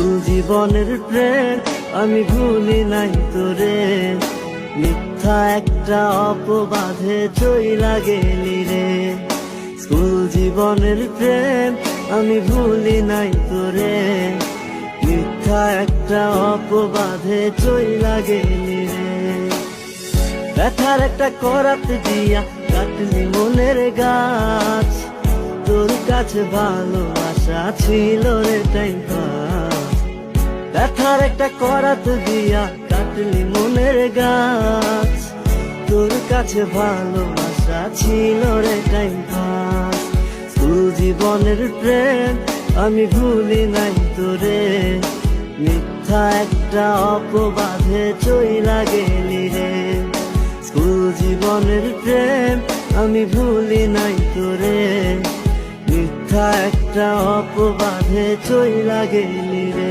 জীবনের প্রেম আমি ভুলি নাই তোরে, মিথ্যা একটা অপবাদে চইলা গেলি রে। স্কুল জীবনের প্রেম আমি ভুলি নাই তোরে, মিথ্যা একটা অপবাদে চইলা গেলি রে। ব্যথার একটা করাত দিয়া কাটলি মনের গাছ, তোর কাছে ভালোবাসা ছিল রে টাইম পাস। ব্যথার একটা করাত দিয়া কাটলি মনের গাছ, তোর কাছে ভালোবাসা ছিল রে টাইম পাস। স্কুল জীবনের প্রেম আমি ভুলি নাই তোরে, মিথ্যা একটা অপবাদে চইলা গেলি রে। স্কুল জীবনের প্রেম আমি ভুলি নাই তোরে, মিথ্যা একটা অপবাদে চইলা গেলি রে।